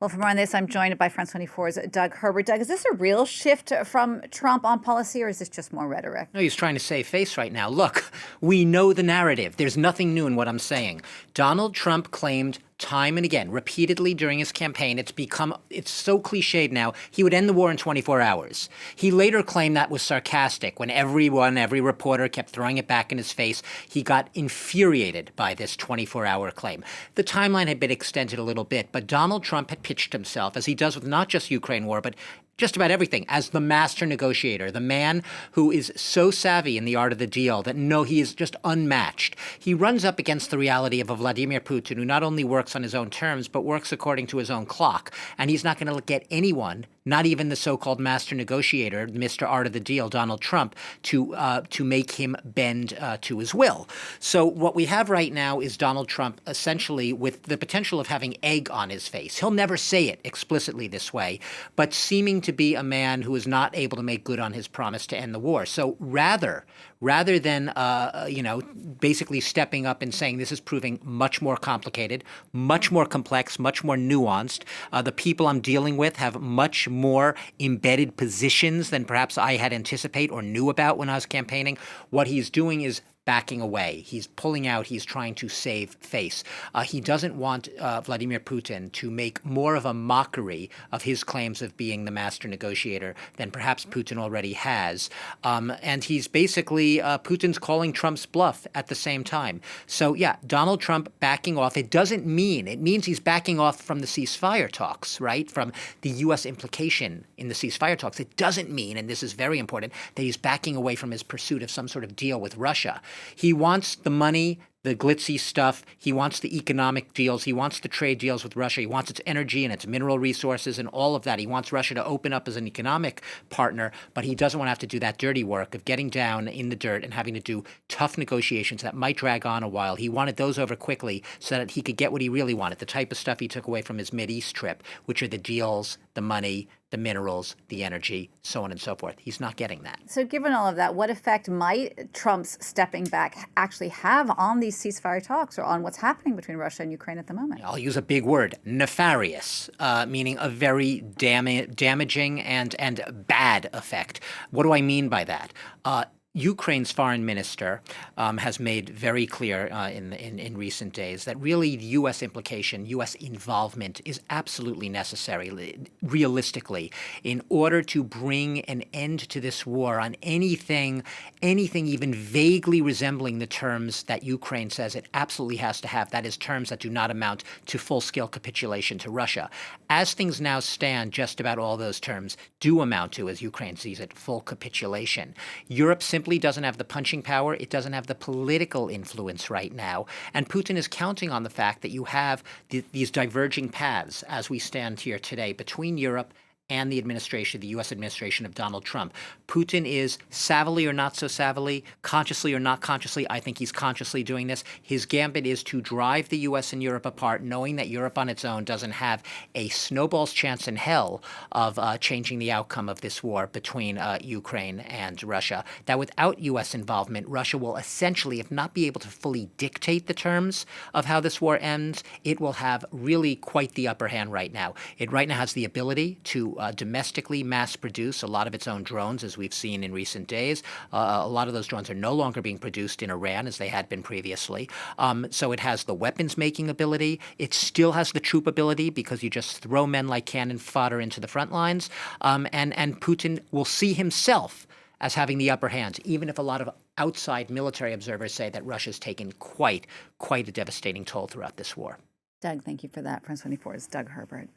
Well, for more on this, I'm joined by France 24's Doug Herbert. Doug, is this a real shift from Trump on policy, or is this just more rhetoric? No, he's trying to save face right now. Look, we know the narrative. There's nothing new in what I'm saying. Donald Trump claimed time and again, repeatedly during his campaign, it's so cliched now, he would end the war in 24 hours. He later claimed that was sarcastic when every reporter kept throwing it back in his face. He got infuriated by this 24-hour claim. The timeline had been extended a little bit, but Donald Trump had pitched himself, as he does with not just Ukraine war, but just about everything, as the master negotiator, the man who is so savvy in the art of the deal that he is just unmatched. He runs up against the reality of a Vladimir Putin who not only works on his own terms, but works according to his own clock. And he's not going to get anyone, not even the so-called master negotiator, Mr. Art of the Deal, Donald Trump, to make him bend to his will. So what we have right now is Donald Trump essentially with the potential of having egg on his face. He'll never say it explicitly this way, but seeming to be a man who is not able to make good on his promise to end the war. So rather than basically stepping up and saying this is proving much more complicated, much more complex, much more nuanced, the people I'm dealing with have much more embedded positions than perhaps I had anticipated or knew about when I was campaigning. What he's doing is backing away. He's pulling out. He's trying to save face. He doesn't want Vladimir Putin to make more of a mockery of his claims of being the master negotiator than perhaps Putin already has. And he's basically, Putin's calling Trump's bluff at the same time. So, yeah, Donald Trump backing off. It means he's backing off from the ceasefire talks, right? From the U.S. implication in the ceasefire talks. It doesn't mean, and this is very important, that he's backing away from his pursuit of some sort of deal with Russia. He wants the money, the glitzy stuff. He wants the economic deals. He wants the trade deals with Russia. He wants its energy and its mineral resources and all of that. He wants Russia to open up as an economic partner, but he doesn't want to have to do that dirty work of getting down in the dirt and having to do tough negotiations that might drag on a while. He wanted those over quickly so that he could get what he really wanted, the type of stuff he took away from his Mideast trip, which are the deals, the money, the minerals, the energy, so on and so forth. He's not getting that. So given all of that, what effect might Trump's stepping back actually have on these ceasefire talks or on what's happening between Russia and Ukraine at the moment? I'll use a big word, nefarious, meaning a very damaging and bad effect. What do I mean by that? Ukraine's foreign minister has made very clear in recent days that really the U.S. implication, U.S. involvement is absolutely necessary, realistically, in order to bring an end to this war on anything even vaguely resembling the terms that Ukraine says it absolutely has to have. That is, terms that do not amount to full-scale capitulation to Russia. As things now stand, just about all those terms do amount to, as Ukraine sees it, full capitulation. Europe simply doesn't have the punching power. It doesn't have the political influence right now. And Putin is counting on the fact that you have these diverging paths as we stand here today between Europe and the U.S. administration of Donald Trump. Putin is savvily or not so savvily, consciously or not consciously, I think he's consciously doing this. His gambit is to drive the U.S. and Europe apart, knowing that Europe on its own doesn't have a snowball's chance in hell of changing the outcome of this war between Ukraine and Russia. That without U.S. involvement, Russia will essentially, if not be able to fully dictate the terms of how this war ends, it will have really quite the upper hand right now. It right now has the ability to domestically mass produce a lot of its own drones, as we've seen in recent days. A lot of those drones are no longer being produced in Iran as they had been previously. So it has the weapons making ability. It still has the troop ability because you just throw men like cannon fodder into the front lines. And Putin will see himself as having the upper hand, even if a lot of outside military observers say that Russia's taken quite a devastating toll throughout this war. Doug, thank you for that. France 24's Doug Herbert.